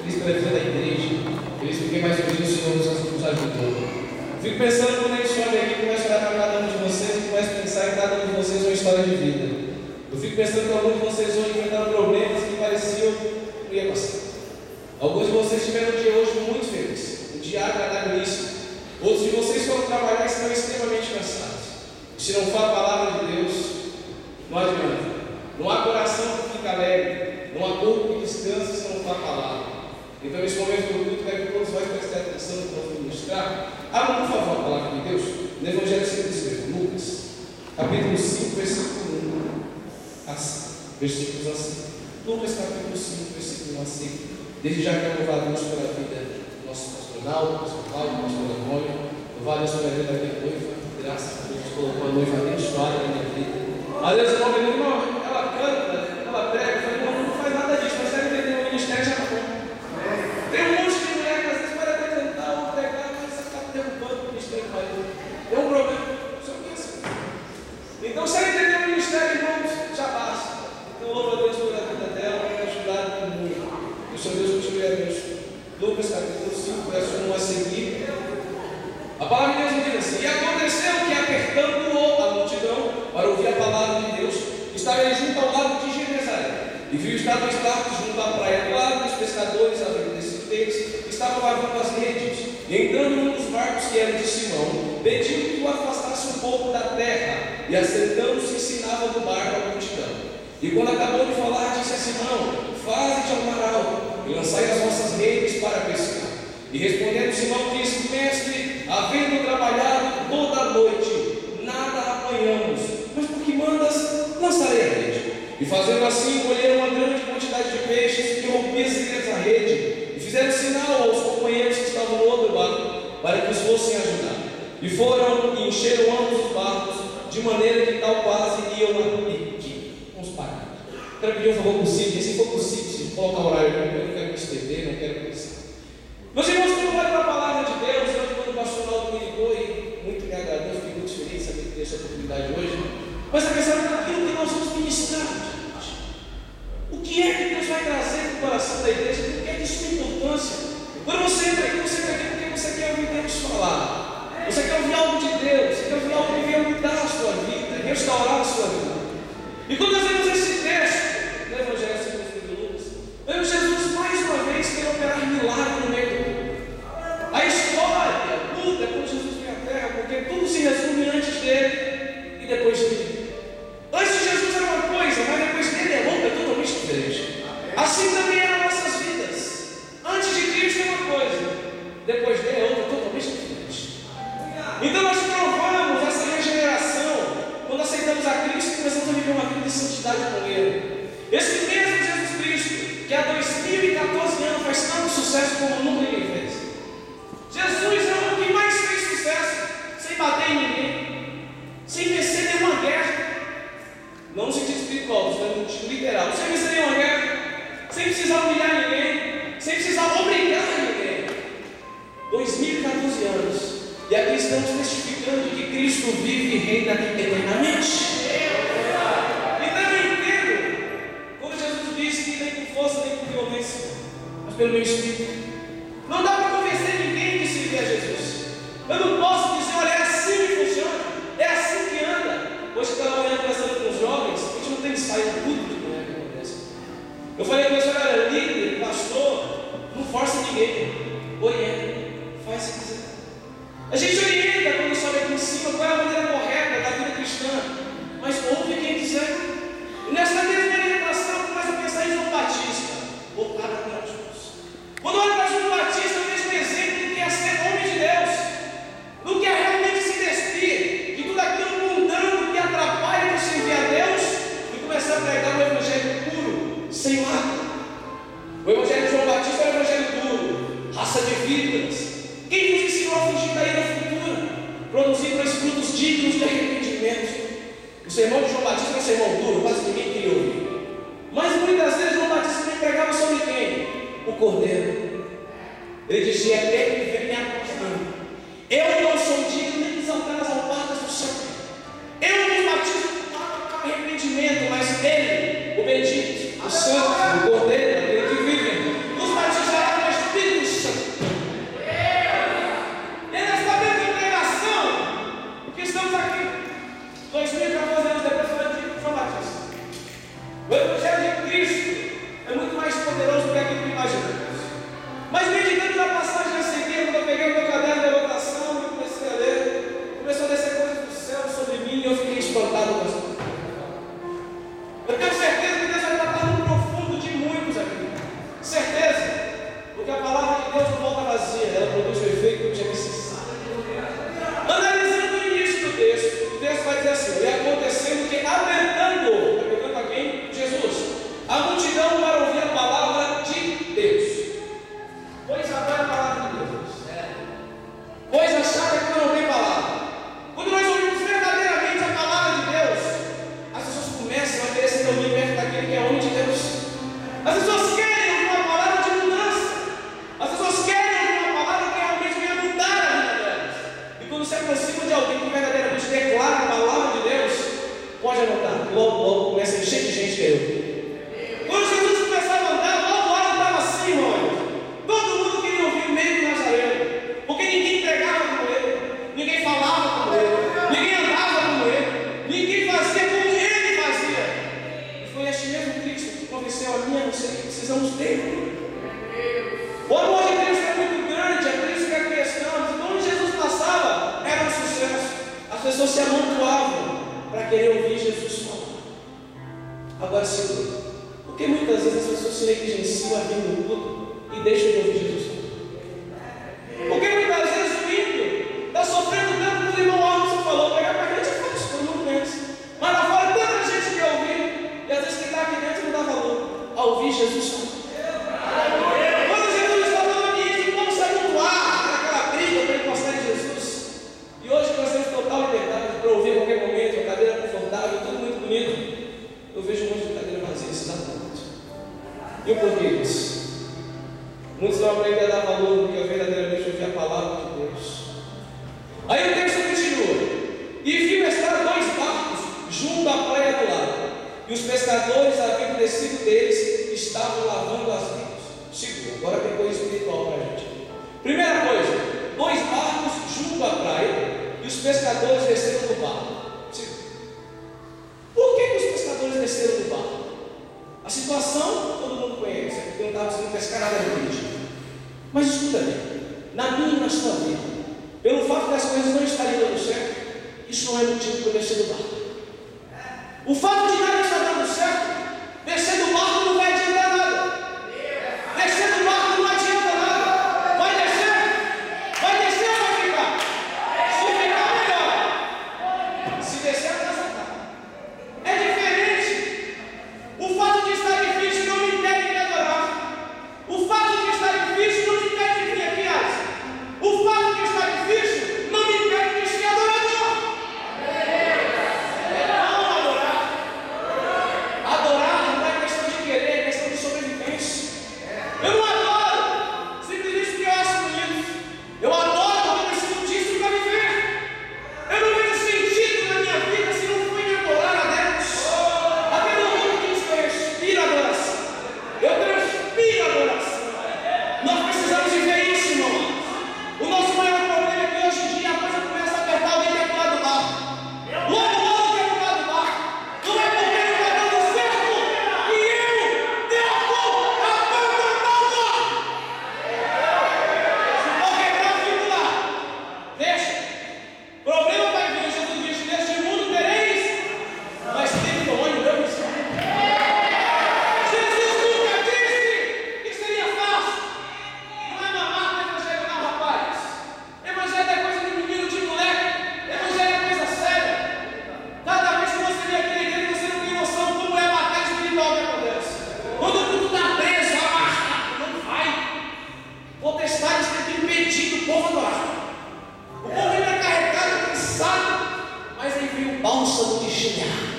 feliz pela vida da igreja, feliz porque mais um dia o Senhor nos ajudou. Fico pensando quando a gente sobe aqui, começa a olhar para cada um de vocês e começa a pensar em cada um de vocês uma história de vida. Eu fico pensando que alguns de vocês hoje enfrentaram problemas que pareciam que não ia passar. Alguns de vocês tiveram um dia hoje muito feliz, um dia agradabilíssimo. Outros de vocês foram trabalhar e estão extremamente cansados. E se não for a palavra de Deus, não adianta. Não há coração que fica alegre, não há corpo que descanse se não for a palavra. Então, nesse momento do culto, quero que todos nós prestem atenção no que eu vou ministrar. Abra, por favor, a palavra de Deus no Evangelho segundo escreveu, Lucas, capítulo 5, versículo 1 a 5. Versículos assim. Lucas, capítulo 5, versículo 1 a 5. Desde já quero louvar a Deus pela vida do nosso pastor Naldo, do pastor Paulo, do pastor Antônio. Louvar a Deus pela vida da minha noiva. Graças a Deus, colocou uma noiva abençoada na minha vida. A Deus, irmão, ela canta, ela prega. Eu falei, não faz nada disso, mas deve entender o ministério já está bom. Tem um monte de mulher que às vezes pode até cantar ou pregar, mas você está derrubando o ministério do marido. É um problema. Só que é assim. Então, se ela entender o ministério, irmãos, já basta. Então, louvo a Deus pela vida dela, por ajudar muito. Que o Senhor Deus continue a abençoar. Lucas capítulo 5, verso 1 a seguir. A palavra de Deus nos diz assim: e aconteceu que, apertando a multidão para ouvir a palavra de Deus, estava ele junto ao lago de Genezaré. E viu estar dois barcos junto à praia do lago, e os pescadores, havendo descido deles, estavam lavando as redes. E entrando num dos barcos que era de Simão, pediu que o afastasse um pouco da terra, e assentando-se ensinava do barco a multidão. E quando acabou de falar, disse a Simão: faze-te ao mar alto, e lançai as vossas redes para pescar. E respondendo Simão, disse: mestre, havendo trabalhado toda a noite, nada apanhamos, mas por que mandas, lançarei a rede. E fazendo assim, colheram uma grande quantidade de peixes, que rompiam-se a rede, e fizeram sinal aos companheiros que estavam no outro barco, para que os fossem ajudar. E foram e encheram ambos os barcos, de maneira que tal quase iam a pique. Vamos parar. Quero pedir um favor possível, se for possível, se colocar o horário, eu não quero me estender, não quero pensar. Meus irmãos, quando eu olho para a palavra de Deus, hoje quando o pastor Naldo me ligou, e muito me agradou, fiquei muito feliz de saber que tem essa oportunidade hoje. Mas a questão é aquilo que nós vamos ministrar, gente. O que é que Deus vai trazer para o coração da igreja? O que é de sua importância? Quando você entra aqui porque você quer ouvir Deus falar. Você quer ouvir algo de Deus, você quer ouvir algo que venha mudar a sua vida, restaurar a sua vida. E quando nós vemos esse texto no Evangelho segundo escreveu Lucas, vemos Jesus mais uma vez querer operar milagre no meio do mundo. A história muda quando Jesus vem à terra, porque tudo se resume antes dele e depois dele. Antes de Jesus era uma coisa, mas depois dele é outra, totalmente diferente. Assim também eram nossas vidas. Antes de Cristo é uma coisa, depois dele é outra, totalmente diferente. Então nós provamos essa regeneração quando aceitamos a Cristo e começamos a viver uma vida de santidade com Ele. Esse mesmo Jesus Cristo, que há 2014 anos faz tanto sucesso como nunca ninguém fez. Jesus é o que mais fez sucesso, sem bater em ninguém, sem vencer nenhuma guerra. Não no sentido espiritual, no sentido literal. Sem vencer nenhuma guerra, sem precisar humilhar ninguém, sem precisar obrigar ninguém. 2014 anos. E aqui estamos testificando que Cristo vive e reina eternamente. Então eu entendo quando Jesus disse que nem com força nem com violência, mas pelo meu Espírito. Não dá para convencer ninguém de servir a Jesus. Eu não posso dizer: olha, é assim que funciona, é assim que anda. Hoje que estava olhando, conversando com os jovens, a gente não tem ensaio público de manhã que acontece. Eu falei para eles: olha, líder, pastor, não força ninguém, orienta, faz se quiser. A gente orienta quando sobe aqui em cima qual é a maneira correta da vida cristã, mas ouve quem quiser. E nessa mesma orientação começa a pensar em João Batista, voltado para Jesus. Quando olha para João Batista, eu vejo um exemplo do que é ser homem de Deus, do que é realmente se despir de tudo aquilo mundano que atrapalha de servir a Deus e começar a pregar o evangelho puro, sem mácula. O evangelho de João Batista é o evangelho duro, raça de víboras. Quem nos ensinou a fugir da ira futura, produzir dois frutos dignos de arrependimento? O sermão de João Batista é um sermão duro, quase ninguém queria ouvir. Mas muitas vezes João Batista me pregava sobre quem? O Cordeiro. Ele dizia: até que ele vem me acusando. Eu não sou digno nem de saltar as alpargas do céu. Eu me batizo com arrependimento, mas ele, o bendito, o santo, o Cordeiro, aquele que vive, nos batizará se amontoavam para querer ouvir Jesus falar. Agora segura, porque muitas vezes as pessoas se negligenciam a vir no culto e deixam de ouvir Jesus falar. Porque muitas vezes o ímpio está sofrendo tanto que o irmão Alves falou, pegar para a gente é fácil, todo mundo pensa. Mas lá fora tanta gente quer ouvir, e às vezes quem está aqui dentro não dá valor a ouvir Jesus falar. Quando Jesus está falando nisso, como se amontoar naquela briga para encostar em Jesus. E hoje nós temos total liberdade para ouvir a qualquer momento, a cadeira confortável, tudo muito bonito. Eu vejo um monte de cadeira vazia, isso dá muito. E o porquê disso? Muitos não aprendem a dar valor porque verdadeiramente ouvir a palavra de Deus. Aí o texto continua. E viu estar 2 barcos junto à praia do lado, e os pescadores, havendo descido deles, estavam lavando as redes. Segura, agora tem coisa espiritual para a gente. Primeira coisa, 2 barcos junto à praia, e os pescadores desceram do barco. Por que os pescadores desceram do barco? A situação todo mundo conhece, porque não estava conseguindo pescar nada de peixe. Mas escuta bem, na minha e na sua vida, pelo fato das coisas não estarem dando certo, isso não é motivo para eu descer do barco. O fato de nada estar dando certo, descer do barco não vai adiantar nada. Descer do barco não adianta nada. Vai descer ou vai ficar? Se ficar, melhor. Se descer, a casa está. É diferente. O fato de estar difícil não me impede de adorar. O fato de estar difícil não me impede de vir aqui, Alisson. O fato de estar difícil não me impede de ser adorador. Adorar não é questão de querer, é questão de sobrevivência. Eu não adoro simplesmente porque eu acho bonito. Eu adoro porque eu preciso disso para viver. Eu não vejo sentido na minha vida se não for em adorar a Deus. Aquele mundo diz que eu respiro adoração. Eu transpiro adoração. Nós precisamos viver isso, irmão. O nosso maior problema é que hoje em dia a coisa começa a apertar, alguém quer pular do barco. Logo quer pular do barco. Não é porque não está dando certo que eu devo abandonar o barco. Se for quebrar, eu fico lá. Deixa. O problema vai vir. Jesus disse: neste mundo tereis, mas teve olho, meu Deus. Jesus nunca disse que seria fácil. Não é mamar no evangelho, não, rapaz. Evangelho é coisa de menino, de moleque. Evangelho é coisa séria. Cada vez que você vem aqui na igreja, você não tem noção como é a batalha espiritual que acontece. Quando o culto está preso, amarrado, não vai. Potestades tem impedido o povo adorar. O povo ainda é carregado, cansado, mas aí vem o bálsamo de Gileade.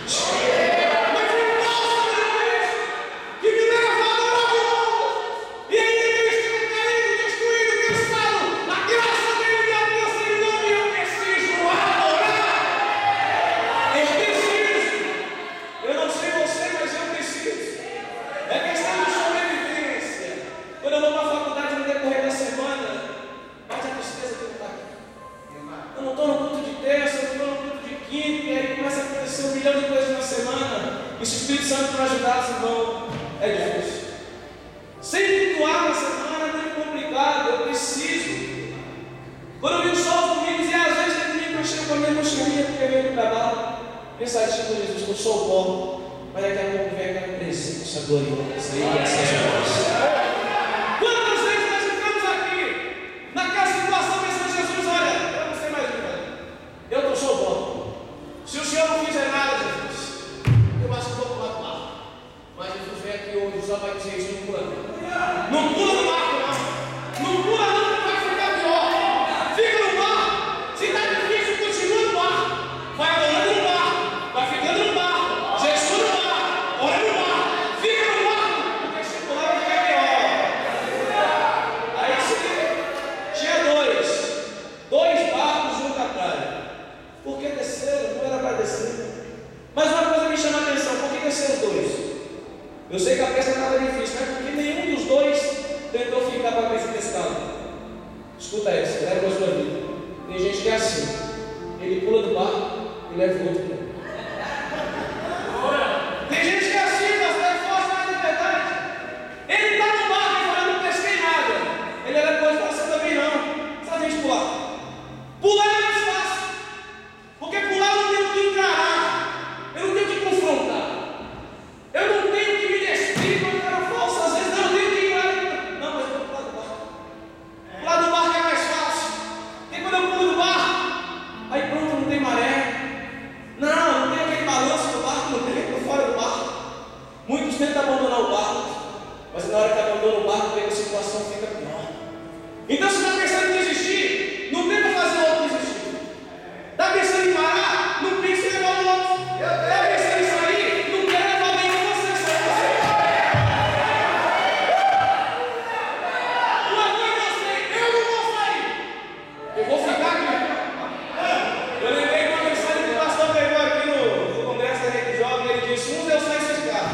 Mas vem o bálsamo de Deus que me leva a adorar de novo. E ainda que eu esteja caído, destruído, cansado, a graça dele me alcança de novo e eu preciso adorar. Eu preciso. Eu não sei você, mas eu preciso. É questão de sobrevivência. Quando eu vou para a faculdade no decorrer da semana, bate a tristeza que não está aqui. Eu não estou no culto de terça, eu estou no culto de quinta, e aí começa a acontecer 1 milhão de coisas na semana. E se o Espírito Santo não ajudar, irmão, é difícil. Sem cultuar na semana é muito complicado, eu preciso. Quando eu vi o sol aos domingos, e às vezes no domingo eu chego com a minha mochilinha, porque veio do trabalho, pensativo com Jesus, que eu sou bom, mas daqui a pouco vem aquela presença gloriosa e essa Quantas vezes nós ficamos aqui, naquela situação, pensando: Jesus, olha, eu não sei mais o que fazer. Eu sou bom. Se o Senhor não fizer nada, Jesus, eu acho que vou pular do barco. Mas Jesus vem aqui hoje, só vai dizer isso: não pula não. Não pula do barco, não. Não pula não, que vai ficar pior. Fica no barco. Se está difícil, continua no barco. Vai adorando no barco. Vai ficando no barco. Jesus no barco. Ora no barco. Fica no barco. Porque chegou Então, se está pensando em desistir, não tenta fazer o outro desistir. Está pensando em parar, não pense em levar o outro. Está pensando em sair, não quer levar alguém com você, só você. Uma coisa eu sei, eu não vou sair. Eu vou ficar aqui. Eu lembrei de uma mensagem que o pastor pegou aqui no Congresso da Rede Jovem. Ele disse: um Deus faz ficar,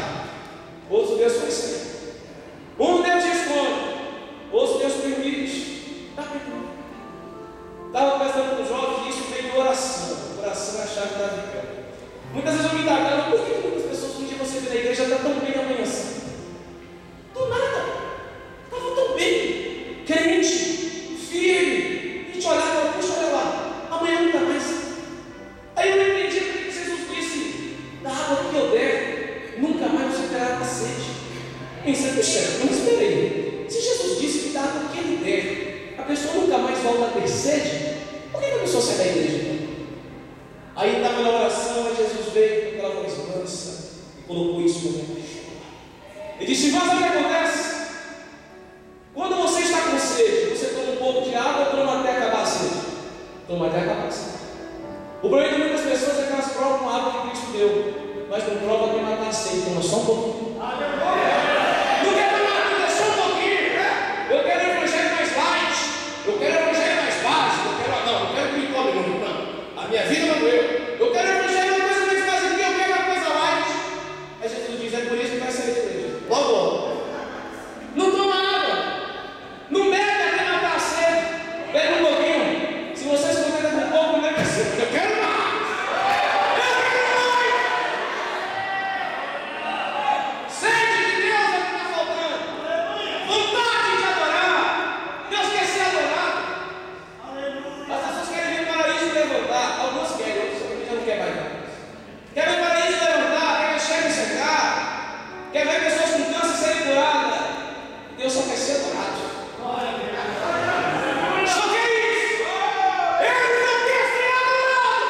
outro Deus faz sair. Um Deus esconde, outro Deus permite. Estava conversando com os jovens e isso veio de oração. Oração é a chave da vida. Muitas vezes eu me indagava: por que muitas pessoas, um dia você vê na igreja, está tão bem amanhã assim? Do nada. Estava tão bem, crente, firme. E te olhava, puxa, olha lá, amanhã não está mais. Aí eu não entendi por que Jesus disse: da água que eu der, nunca mais você terá sede. Pensei: puxa, não esperei. Se Jesus disse que da água que ele der, a pessoa nunca mais volta a ter sede, por que a pessoa sai da igreja? Aí estava na oração, e Jesus veio com aquela voz mansa e colocou isso no meu coração. Ele disse: mas olha o que acontece. Quando você está com sede, você toma um pouco de água ou toma até acabar a sede? Toma até acabar a sede. O problema de muitas pessoas é que elas provam a água que Cristo deu, mas não provam até matar a sede, toma só um pouquinho. Não quer tomar tudo, é só um pouquinho. Eu quero o evangelho mais light, eu quero o evangelho mais básico, eu quero que me cobre muito, não. A minha vida não eu quero o evangelho uma coisa mais básica, eu quero uma coisa light. Aí Jesus diz: é por isso que vai sair da igreja. Logo, não toma água, não bebe até matar a sede, bebe um pouquinho. Se você se contenta com um pouco, não deve ser. Eu quero mais. Sede de Deus é o que está faltando. Vontade de adorar. Deus quer ser adorado. As pessoas querem ver o paraíso levantar. Algumas querem, outros já não querem mais. Quer ver o paraíso levantar, quer ver chefe secar, quer ver pessoas com câncer serem curadas. Deus só quer ser adorado. Só quer isso. Ele não quer ser adorado.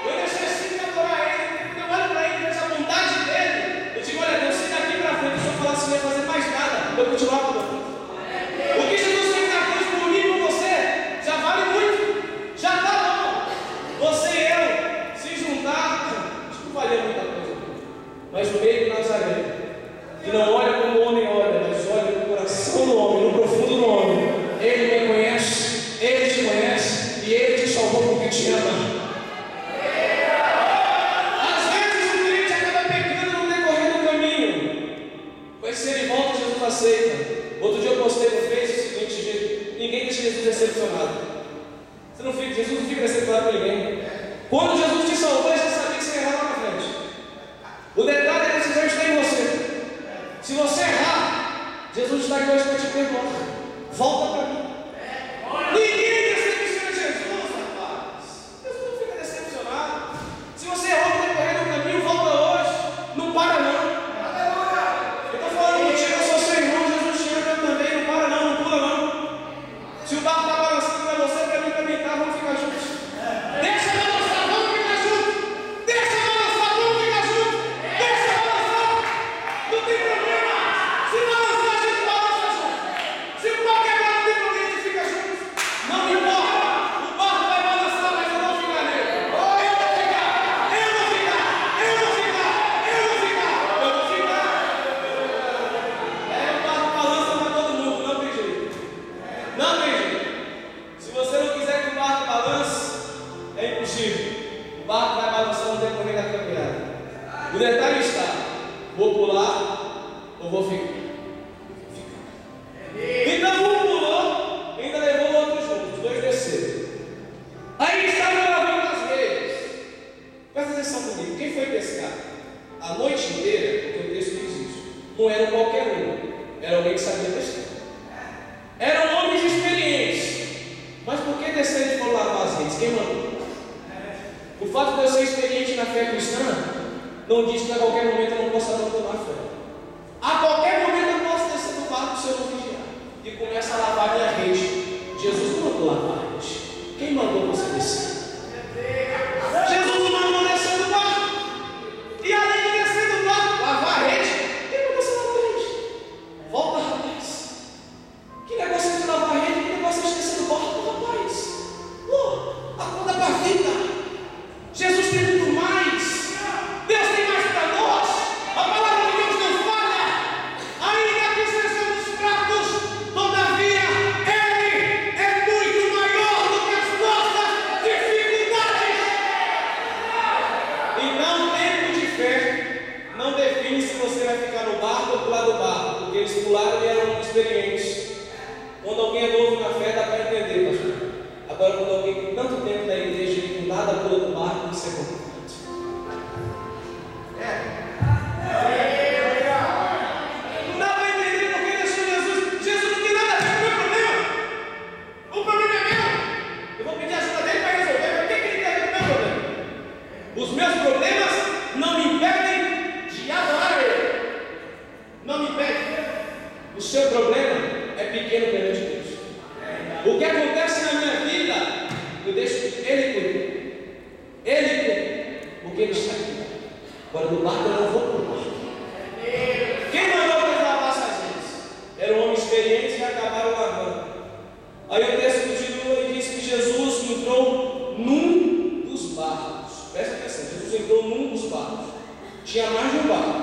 Eu necessito de adorar Ele. Eu olho para Ele, vejo a vontade dEle. Eu digo: olha Deus, se daqui para frente, se eu falar assim, não vai fazer mais nada, eu continuar adorando. O que Jesus fez na cruz por mim e por você já vale muito, já está bom. Você e eu se juntar, acho que não valia muita coisa, mas no meio de Nazaré, que não olha como o homem olha, mas olha no coração do homem, no profundo do homem. Ele me conhece, Ele te conhece e Ele te salvou porque te ama. Às vezes o crente acaba pecando no decorrer do caminho, mas se ele volta, Jesus aceita. Outro dia eu postei no Face o seguinte: ninguém deixa Jesus decepcionado. Você não fica, Jesus não fica decepcionado com ninguém. Quando Jesus te salvou, você sabia que você ia errar lá na frente. O detalhe é que a decisão está em você. Se você errar, Jesus está aqui hoje para te perdoar. Volta para mim. Ninguém decepciona Jesus, rapaz. Jesus não fica decepcionado. Se você errou no decorrer do caminho, volta hoje. Não para não. Eu estou falando contigo, eu sou seu irmão, Jesus te ama também. Não para não, não pula não. Se o barco está balançando para você, para mim também está, vamos ficar juntos. Deixa balançar, vamos ficar juntos. Deixa balançar, vamos ficar juntos. Deixa balançar. Não tem problema. Se balançar, a gente balança junto. Se o pau quebrar, não tem problema, a gente fica junto. Não me importa. O barco vai balançar, mas eu vou ficar nele. Eu vou ficar. Eu vou ficar. Eu vou ficar. Eu vou ficar. Eu vou ficar. O barco balança para todo mundo, não tem jeito. Não tem jeito. Se você não quiser que o barco balance, é impossível. O barco vai balançar no decorrer da caminhada. O detalhe está: vou pular ou vou ficar? Então um pulou, ainda levou o outro junto, os dois desceram. Aí estavam lavando as redes. Presta atenção comigo: quem foi pescar a noite inteira, porque o texto diz isso, não era qualquer um, era alguém que sabia pescar. Eram homens experientes. Mas por que desceram e foram lavar as redes? Quem mandou? O fato de eu ser experiente na fé cristã não diz que a qualquer momento eu não posso abandonar a fé. A qualquer momento eu posso descer do barco se eu não vigiar e começa a lavar a minha rede. Jesus não mandou lavar a rede. Quem mandou você descer? Jesus não mandou descer do barco. E além de descer do barco, lavar a rede, quem mandou você lavar a rede? Volta, rapaz. Que negócio é de lavar a rede? experientes. Quando alguém é novo na fé, dá para entender, pastor. Agora, quando alguém tem tanto tempo na igreja e nada pula do barco, isso é complicado. Não dá para entender porque deixou Jesus. Jesus não tem nada a ver com o meu problema. O problema é meu. Eu vou pedir ajuda dele para resolver. Mas o que ele tem a ver com o meu problema? Os meus problemas não me impedem de adorar Ele. Não me impedem. O seu problema é pequeno perante Deus. O que acontece na minha vida, eu deixo Ele cuidar. Ele cuida, porque Ele está aqui. Agora no barco eu não vou para o barco. Quem mandou que eu lavasse as redes? Era um homem experiente e acabaram lavando. Aí o texto continua e diz que Jesus entrou num dos barcos. Presta atenção, Jesus entrou num dos barcos. Tinha mais de um barco.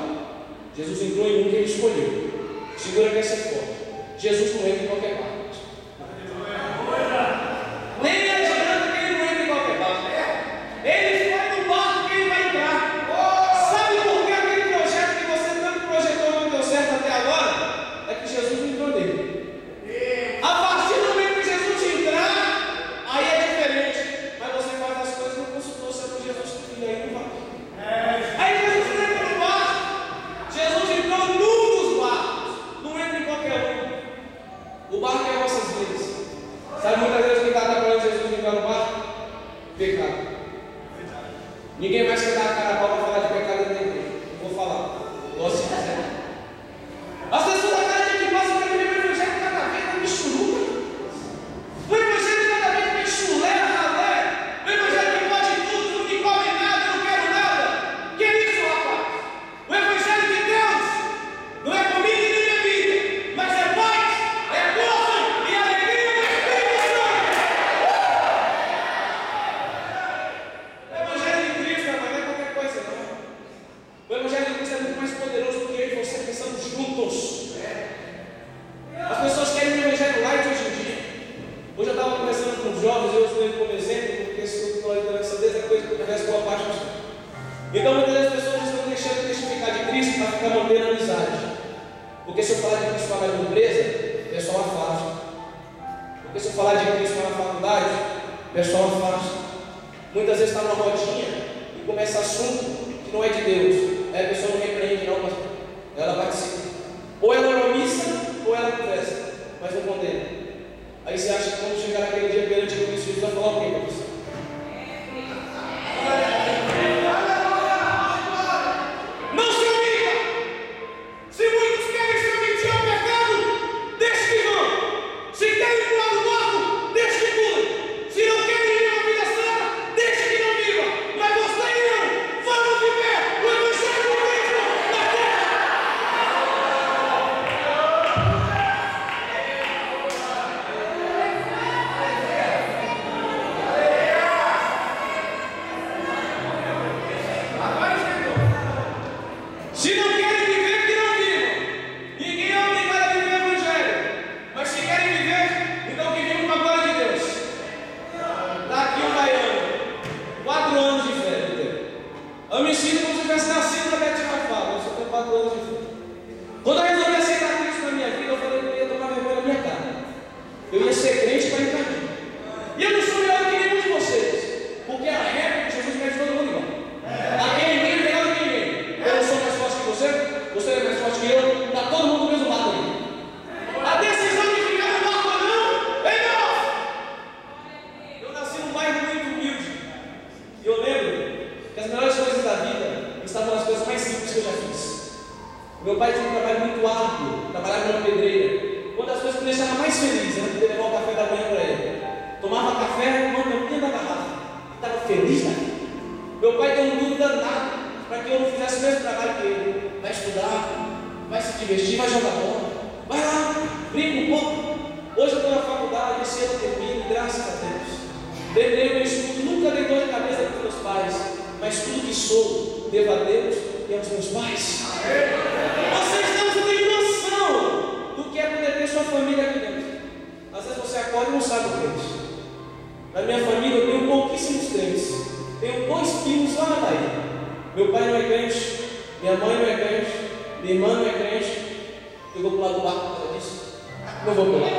Jesus entrou em um que Ele escolheu. Segura que essa é forte. Jesus não entra em qualquer barco. Nem adianta que Ele não entra em qualquer barco. Ele foi no barco que Ele vai entrar. Sabe por que aquele projeto que você tanto projetou não deu certo até agora? É que Jesus não entrou nele. A partir do momento que Jesus entrar, aí é diferente. Mas você faz as coisas, não consultou se é com Jesus que aí não vai. Aí Jesus não entra no barco. Jesus entrou num dos barcos. Não entra em qualquer um. O barco é as nossas vidas. Sabe muitas vezes quem está atrapalhando Jesus entrar no barco? Pecado. Ninguém mais quer dar a cara a pau para falar de pecado dentro da igreja. Eu vou falar. Gosto de dizer. As pessoas da cara de que passam para viver o evangelho cada vez com michuruca. O evangelho cada vez com chulé, ralé. O evangelho que pode tudo, não me come nada, não quero nada. Que é isso, rapaz? O evangelho de Deus não é comida e nem bebida, mas é paz, é gozo e alegria do Espírito Santo. O evangelho de Cristo, mas não é qualquer coisa, não. O evangelho de Cristo é muito mais poderoso do que eu e você pensando juntos. As pessoas querem um evangelho light hoje em dia. Hoje eu estava conversando com os jovens, eu estou indo como exemplo, porque esse grupo de liderança desde a coisa que eu converso com a parte do Senhor. Então muitas das pessoas estão deixando de testificar de Cristo para ficar mantendo amizade. Porque se eu falar de Cristo para uma empresa, o pessoal afasta. Porque se eu falar de Cristo para uma faculdade, o pessoal afasta. Muitas vezes está numa rodinha e começa assunto que não é de Deus. Aí a pessoa não repreende, não, mas ela participa. Ou ela é omissa, ou ela conversa, mas não condena. Aí você acha que quando chegar naquele dia perante o Cristo, Jesus vai falar o quê para você? Não se omita! Se muitos querem se omitir ao pecado, deixe que vão. Se querem pular do barco, deixe que pulem. Se não querem viver uma vida santa, deixe que não viva. Mas você e eu vamos viver o Evangelho de Cristo na terra. Se não querem viver, que não vivam. Ninguém é obrigado a viver o Evangelho. Mas se querem viver, então que vivam com a glória de Deus. Está aqui um baiano, 4 anos de fé. Eu me sinto como se tivesse nascido na Bete Rafal. Eu só tenho 4 anos de fé. Quando eu resolvi aceitar Cristo na minha vida, eu falei que eu ia tomar vergonha na minha cara. Eu ia ser crente para encarar. E eu não sou melhor que nenhum de vocês. Porque a regra de Jesus mete todo mundo igual. Aquele ninguém é melhor do que ninguém. Eu não sou mais forte que você é mais forte que eu. Está todo mundo do mesmo lado aí. A decisão de ficar no barco ou não é nossa. Eu nasci num bairro muito humilde. E eu lembro que as melhores coisas da vida estavam nas coisas mais simples que eu já fiz. Meu pai tinha um trabalho muito árduo, trabalhava numa pedreira. Uma das coisas que me deixava mais feliz era poder levar o café da manhã para ele. Tomava café, uma tampinha da garrafa. Estava feliz, né? Meu pai deu um duro danado para que eu não fizesse o mesmo trabalho que ele. Vai estudar, vai se divertir, vai jogar bola. Vai lá, brinca um pouco. Hoje eu estou na faculdade, esse ano termino, graças a Deus. Terminei o meu estudo, nunca dei dor de cabeça para os meus pais, mas tudo que sou, devo a Deus e aos meus pais. Vocês não têm noção do que é poder ter sua família aqui dentro. Às vezes você acorda e não sabe o que é isso. Na minha família eu tenho pouquíssimos crentes. Tenho 2 primos lá na Bahia. Meu pai não é crente, minha mãe não é crente, minha irmã não é crente. Eu vou pular do barco por causa disso. Não vou pular.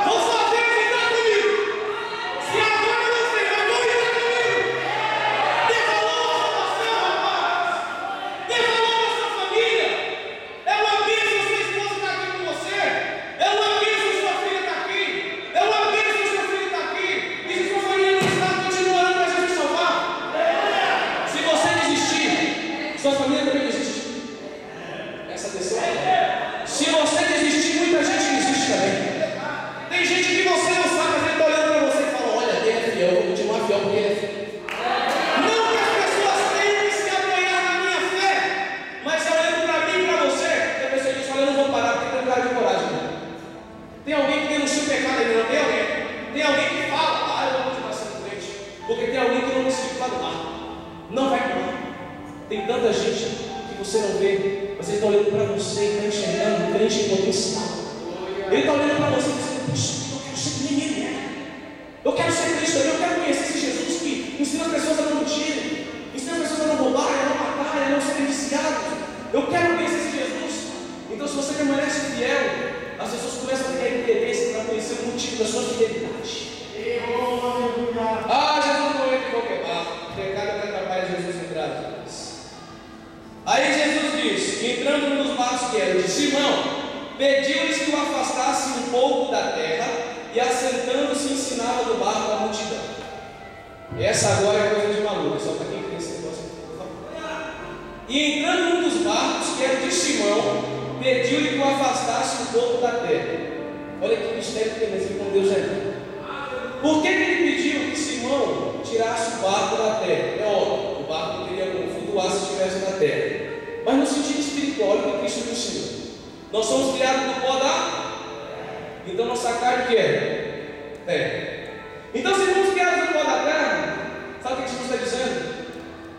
Vou fazer entrar comigo. Se agora não sei, mas vou entrar comigo. Dê valor à salvação, rapaz. Dê valor à sua família. É uma bênção sua esposa estar aqui com você. É uma bênção sua filha estar aqui. É uma bênção seu filho estar aqui. E se sua família não está, continua orando para Jesus salvar. Se você desistir, sua família também desiste. Essa decisão. Se você desistir, muita gente desiste também. Tem gente que você não sabe, mas ele está olhando para você e fala: olha, ele é fiel, vou continuar fiel porque ele é fiel. Não que as pessoas tenham que se apoiar na minha fé, mas olhando para mim e para você, a pessoa diz: olha, eu não vou parar porque tem um cara de coragem. Tem alguém que denuncia o pecado ainda, não tem alguém? Tem alguém que fala: ah, eu vou continuar sendo crente. Porque tem alguém que não conseguiu pular do mar. Não vai pular. Tem tanta gente que você não vê. Você está olhando para você e está enxergando um crente em potencial. Ele está olhando para você e dizendo: puxa, eu quero ser que nem ele é. Eu quero ser crente também, eu quero conhecer esse Jesus que ensina as pessoas a não mentir, ensina as pessoas a não roubar, a não matar, a não serem viciados. Eu quero conhecer esse Jesus. Então, se você permanece fiel, as pessoas começam a ter interesse para conhecer o motivo da sua fidelidade. Ah, Jesus não entra em qualquer barco. O pecado não atrapalha Jesus entrar. Aí Jesus diz, entrando num dos barcos que era de Simão, pediu-lhes que o afastasse um pouco da terra, e assentando-se ensinava do barco a multidão. Essa agora é coisa de maluco, só para quem tem esse negócio. E entrando num dos barcos que era de Simão, pediu-lhe que o afastasse um pouco da terra. Olha que mistério que tem com Deus é. Por que ele pediu que Simão tirasse o barco da terra? É óbvio, o barco poderia flutuar se estivesse na terra. Mas no sentido espiritual, olha o que Cristo nos ensina. Nós somos criados do pó da... Então nossa carne o que é? Terra. Então se fomos criados do pó da terra, sabe o que Jesus está dizendo?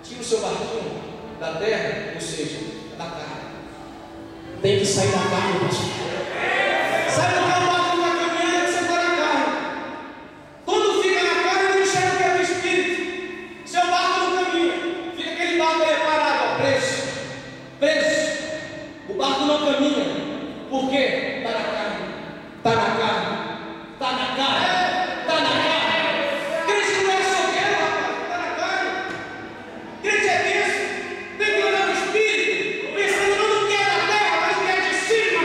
Tira o seu barquinho da terra, ou seja, da carne. Tem que sair da carne, pastor. Sabe o que é o barco que está caminhando? Que você está na carne. Quando fica na carne, não enxerga o que é do espírito. Seu barco não caminha. Fica aquele barco ali parado, preso. Preso. O barco não caminha. Por quê? Está na carne. Está na carne. Está na carne. Está na carne. Crente não é solteiro, rapaz. Está na carne. Crente é isso. Tem que olhar no espírito. Pensando não no que é da terra, mas no que é de cima.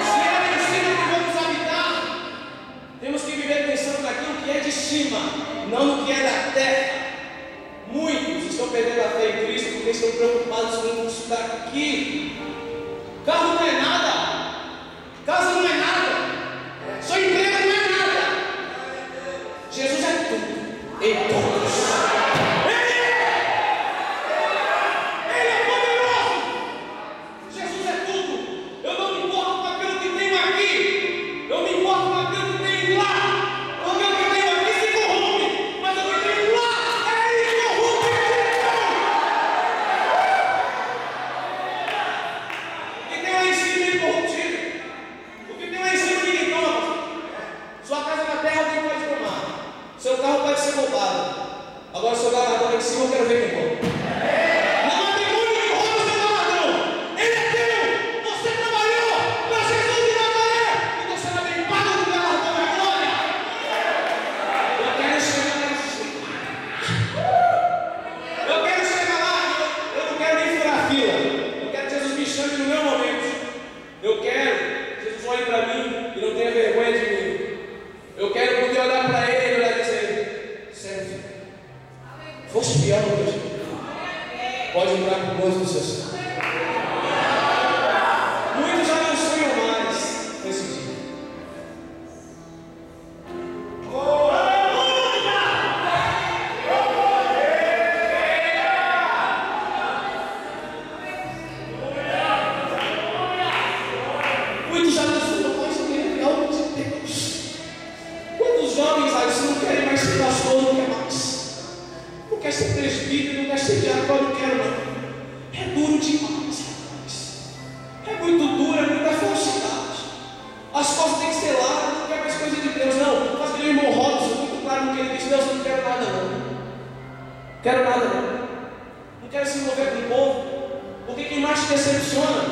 Se é de cima que vamos habitar, temos que viver pensando naquilo que é de cima, não no que é da terra. Muitos estão perdendo a fé em Cristo porque estão preocupados com isso daqui. Carro não é nada. Casa não é nada. Sua empresa não é nada. Jesus é tudo em todos. Ele é poderoso. Jesus é tudo. Eu não me importo com aquilo que tenho aqui. Eu me importo com aquilo que tenho lá. Porque o que tenho aqui se corrompe. Mas o que tenho lá é incorruptível. O que tem lá em cima é incorruptível. O que tem lá em cima ninguém toma. Sua casa na terra alguém pode tomar. Seu carro pode ser roubado. Agora seu galardão lá em cima eu quero ver quem rouba. Não há demônio que rouba o seu galardão. Ele é teu. Você trabalhou para Jesus de Nazaré. Então será bem pago do galardão da glória. Eu quero chegar lá. Eu quero chegar lá. Eu não quero nem furar a fila. Eu quero que Jesus me chame no meu momento. Eu quero que Jesus olhe para mim e não tenha vergonha de mim. Eu quero poder olhar para ele e olhar e dizer: serve. Fosse fiel no teu dia. Pode entrar com o gozo do seu Senhor. Muitos já não sonham mais nesse dia. Muitos já não sonham mais em algo de Deus. Quantos jovens aí não querem mais ser pastor, não quer mais? Não quer ser presbítero, não quer ser diácono, não quero não. É duro demais, rapaz. É muito duro, é muita falsidade. As coisas têm que ser lá, não quer mais coisa de Deus, não. Faz que o irmão Robson, muito claro no que ele diz: Deus, eu não quero nada não. Quero nada não. Não quero se envolver com o povo. Porque quem mais te decepciona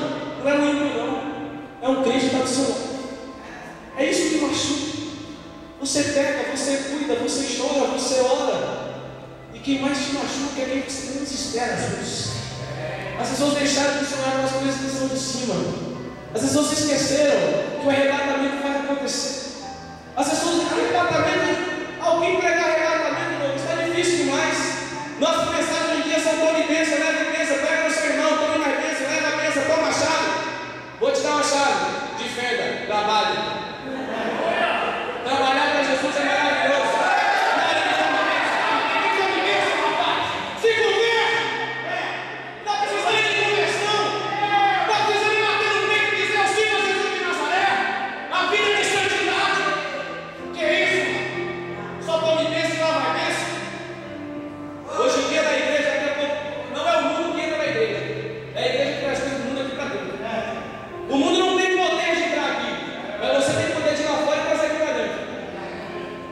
E quem mais te machuca é quem você menos espera, Jesus. As pessoas deixaram de sonhar com as coisas que estão de cima. As pessoas se esqueceram que o arrebatamento vai acontecer. As pessoas, arrebatamento, alguém pregar arrebatamento, não, está difícil demais. Nossa mensagem hoje em dia são tome bênção, leva bênção, pega no seu irmão, tome mais bênção, leva bênção, toma a chave. Vou te dar uma chave, defenda, trabalhe. Trabalhar para Jesus é maravilhoso.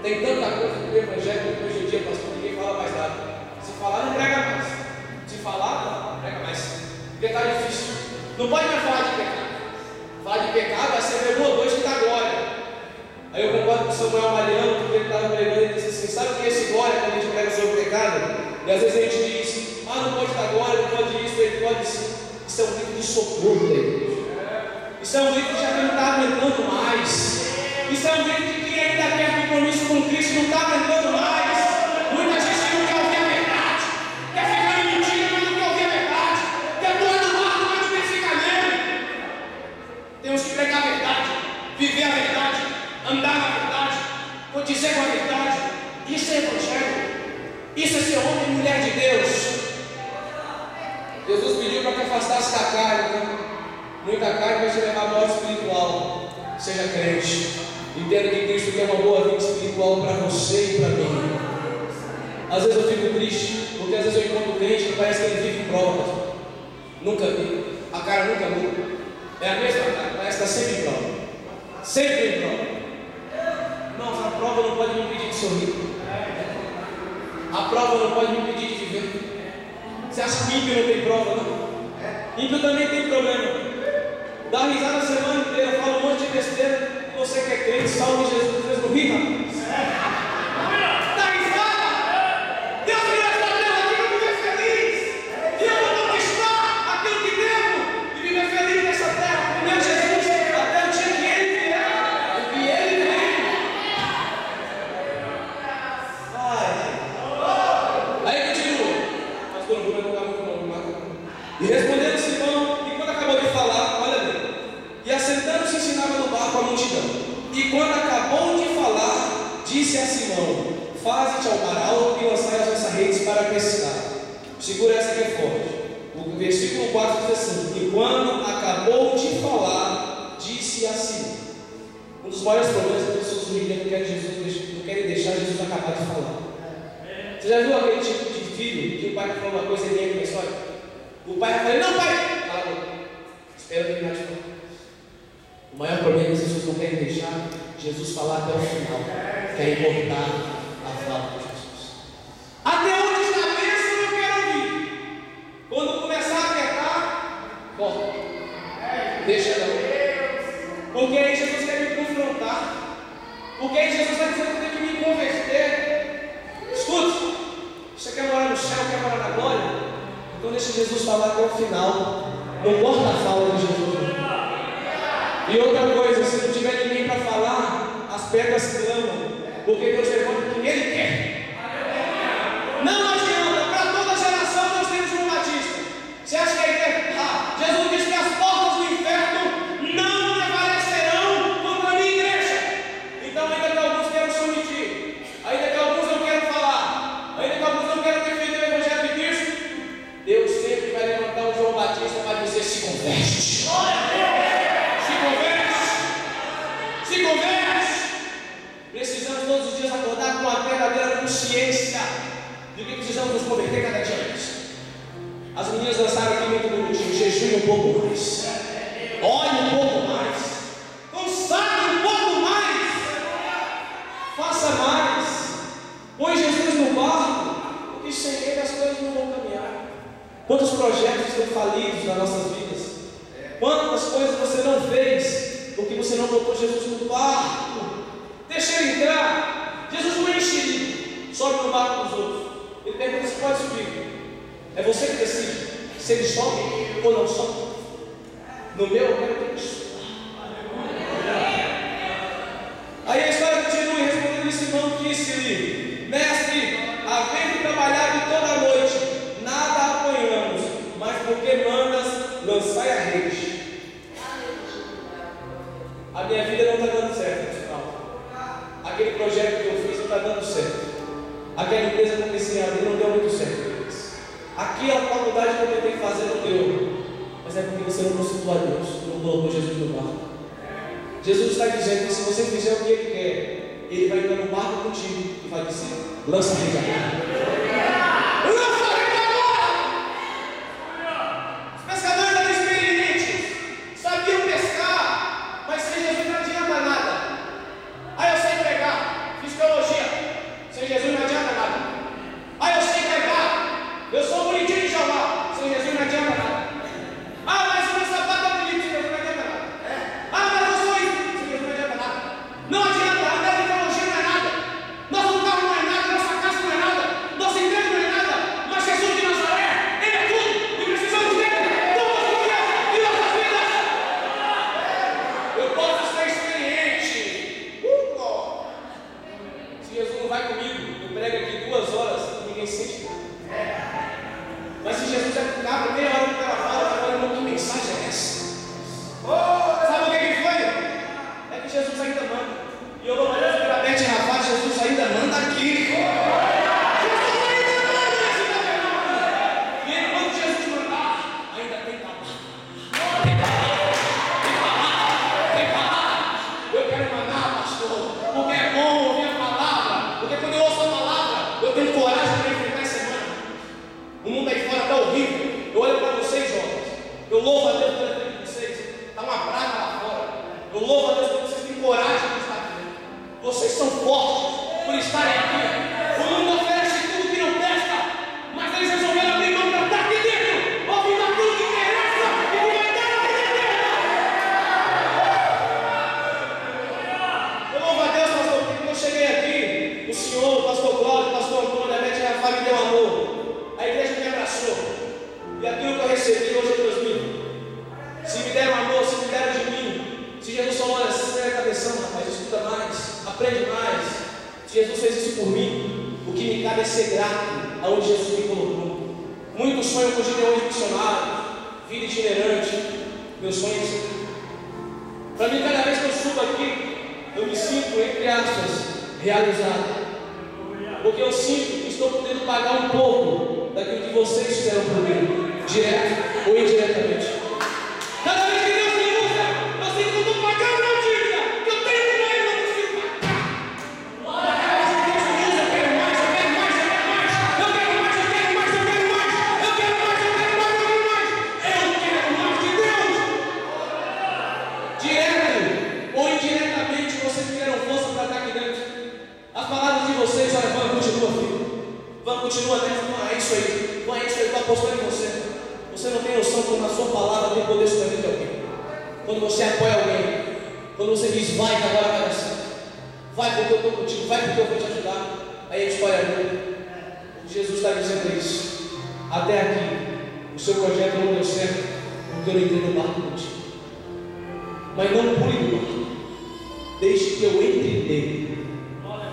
Tem tanta coisa no Evangelho que hoje em dia, pastor, ninguém fala mais nada. Se falar, não prega mais. Se falar, não prega mais. Porque está difícil. Não pode mais falar de pecado. Falar de pecado vai ser vergonha dois que dá glória. Aí eu concordo com o Samuel Mariano, porque ele estava pregando e disse assim: sabe o que é esse glória quando a gente prega sobre o pecado? E às vezes a gente diz: não pode dar glória, não pode isso, ele pode isso. Isso é um grito de socorro da igreja. Isso é um grito que já não está aguentando mais. Isso é um grito de quem ainda quer compromisso com Cristo, não está aguentando mais. Muita gente não quer ouvir a verdade, quer ficar em mentira, mas não quer ouvir a verdade, quer pular do barco, mas não quer ficar nele. Temos que pregar a verdade, viver a verdade, andar na verdade, dizer com a verdade. Isso é evangelho, isso é ser homem e mulher de Deus. Jesus pediu para que afastasse da carne, né? Muita carne vai te levar à morte espiritual. Seja crente. Entenda que Cristo quer uma boa vida espiritual para você e para mim. Às vezes eu fico triste, porque às vezes eu encontro crente que parece que ele vive em provas. Nunca vi. A cara nunca muda. É a mesma cara, parece que está sempre em prova. Sempre em prova. Não, a prova não pode me impedir de sorrir. A prova não pode me impedir de viver. Você acha que ímpio não tem prova, não? Ímpio também tem problema. Dá risada a semana inteira, fala um monte de besteira. Você que é crente, salve Jesus, Deus não ri, rapaz. Dá risada! Deus me deu esta terra aqui para viver feliz. E eu vou conquistar aquilo que devo e viver feliz nessa terra. Meu Jesus, até o dia que Ele vier, o que Ele vem. Aí continua. Pastor, não vou levantar muito não. E respondendo Simão, e quando acabou de falar, olha ali. E assentando-se ensinava no barco a multidão. E quando acabou de falar, disse a Simão: faze-te ao mar alto e lançai as vossas redes para pescar. Segura essa que é forte. O versículo 4 diz assim: e quando acabou de falar, disse a Simão. Um dos maiores problemas é que as pessoas hoje não querem deixar Jesus acabar de falar. Você já viu aquele tipo de filho que o pai falou uma coisa e ele entra na história? O pai vai falar: não, pai! Cala a boca. Espera terminar de falar. O maior problema é que as pessoas não querem deixar Jesus falar até o final. Querem cortar a fala de Jesus. Até onde está a bênção eu quero ouvir. Quando começar a apertar, corta. Deixa não. Porque aí Jesus quer me confrontar. Porque aí Jesus vai dizer que eu tenho que me converter. Escute. Você quer morar no céu, quer morar na glória? Então deixa Jesus falar até o final. Não corta a fala de Jesus. E outra coisa, se não tiver ninguém para falar, as pedras clamam, porque Deus levanta quem Ele quer. Não adianta, para toda geração nós temos João Batista. Você acha que a igreja? Jesus disse que as portas do inferno não prevalecerão contra a minha igreja. Então ainda que alguns queiram se omitir, ainda que alguns não queiram falar, ainda que alguns não queiram defender o Evangelho de Cristo, Deus sempre vai levantar um João Batista para dizer: se converte. Se converte. Precisamos todos os dias acordar com a verdadeira consciência de que precisamos nos converter cada dia mais. As meninas dançaram aqui muito bonitinho. Jejue um pouco mais, ore um pouco mais, consagre um pouco mais, faça mais, põe Jesus no barco, porque sem Ele as coisas não vão caminhar. Quantos projetos estão falidos nas nossas vidas? Quantas coisas você não fez porque você não botou Jesus no barco? Deixa Ele entrar. Jesus não é enxerido, sobe no barco dos outros. Ele pergunta É você que decide se ele sobe ou não sobe. No meu, eu quero que ele suba. Aí a história continua, respondendo esse irmão disse-lhe: Mestre, havendo trabalhado toda a noite, nada apanhamos, mas porque mandas, lançai a rede. A minha vida não está dando certo, pessoal. Aquele projeto que eu fiz não está dando certo. Aquela empresa que eu comecei a abrir não deu muito certo. Aqui a faculdade que eu tentei fazer não deu. Mas é porque você não consultou a Deus, não colocou Jesus no barco. Jesus está dizendo que se você fizer o que Ele quer, Ele vai entrar no barco contigo e vai dizer: lança a rede agora. Lança a rede agora! Os pescadores eram experientes, sabiam pescar, mas sem Jesus não adianta nada. Ah, eu sei pregar, fiz teologia, sem Jesus não adianta nada. Ah, eu sei pregar, eu sou bonitinho de Jeová, sem Jesus não adianta nada. Ah, mas o meu sapato é bonito, sem Jesus não adianta nada. Ah, mas eu sou isso, sem Jesus não adianta nada. Não adianta, andar de teologia não é nada. Nosso carro não é nada, nossa casa não é nada, nossa igreja não é nada. Mas Jesus de Nazaré, Ele é tudo, e precisamos dele, todas as dias de nossas vidas. Eu posso ser experiente. Se Jesus não vai comigo, eu prego aqui 2 horas e ninguém sente nada. Mas se Jesus é com cabra, meia hora que o cara fala, irmão, que mensagem é essa? Sabe o que foi? É que Jesus ainda manda. E eu louvo a Deus pela Beth e Rafa, Jesus ainda manda aqui. Jesus ainda manda nesse tabernáculo. E ele, quando Jesus mandar, ainda tem palavra. Tem palavra. Eu quero mandar, pastor, porque é bom ouvir a palavra. Porque quando eu ouço a palavra, eu tenho coragem para enfrentar essa semana. O mundo aí fora está horrível. Eu olho para vocês, jovens. Eu louvo a Deus pela vida de vocês. Está uma praga lá fora. Eu louvo a Deus porque vocês têm coragem de estar aqui. Vocês são fortes por estarem aqui. O mundo oferece tudo que não presta, mas eles resolveram abrir mão para estar aqui dentro, ouvindo aquilo que interessa e que vai dar a vida eterna. Eu louvo a Deus, pastor, porque quando eu cheguei aqui, o senhor, o pastor Cláudio, o pastor Antônio, a Beth e a Rafa me deu amor. A igreja me abraçou. E aquilo que eu recebi hoje é 2000. Se me deram amor, se me deram de mim. Se Jesus falou: olha, você é cabeção, rapaz, escuta mais, aprende mais. Se Jesus fez isso por mim, o que me cabe é ser grato aonde Jesus me colocou. Muitos sonham com gideões missionários, vida itinerante. Meu sonho é ser. Para mim, cada vez que eu subo aqui, eu me sinto, entre aspas, realizado. Porque eu sinto que estou podendo pagar um pouco daquilo que vocês fizeram por mim, direto ou indiretamente. Cada vez que Deus me usa, eu sinto que eu estou pagando uma dívida que eu tenho com Ele, eu não consigo pagar. Cada vez que Deus me usa, eu quero mais, eu quero mais, eu quero mais, eu quero mais, eu quero mais, eu quero mais, eu quero mais, eu quero mais, eu quero mais. Eu quero mais de Deus. Direto ou indiretamente, vocês me deram força para estar aqui dentro. As palavras de vocês, olha, vamos, continua, filho. Vamos, continua dentro. É isso aí. É isso aí, estou apostando em você. Você não tem noção como a sua palavra tem poder sobre a vida de alguém. Quando você apoia alguém, quando você diz: vai, que agora vai dar certo. Vai porque eu estou contigo, vai porque eu vou te ajudar. Aí a história muda. Jesus está dizendo isso. Até aqui, o seu projeto não deu certo porque eu não entrei no barco contigo. Mas não pule no barco. Deixe que eu entre nele.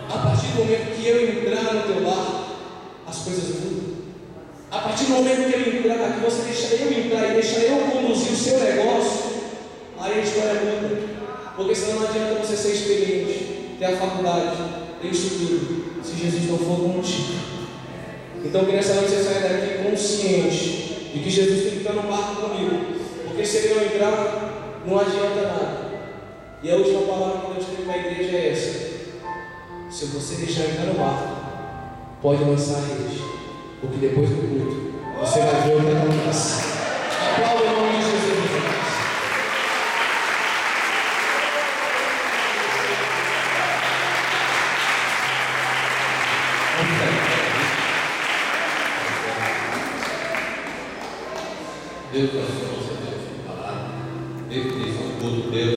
A partir do momento que eu entrar no teu barco, as coisas mudam. A partir do momento que eu entrar, que você deixa eu entrar e deixa eu conduzir o seu negócio, aí a história muda. Porque senão não adianta você ser experiente, ter a faculdade, ter isso tudo, se Jesus não for contigo. Então eu queria saber que você saia daqui consciente de que Jesus tem que estar no barco comigo. Porque se ele não entrar, não adianta nada. E a última palavra que Deus tem para a igreja é essa: se você deixar eu entrar no barco, pode lançar a rede, porque depois do culto você vai ver o que acontece. Aplauda o nome de Jesus. Deus abençoe você, Deus, palavra. Deus, Deus, Deus.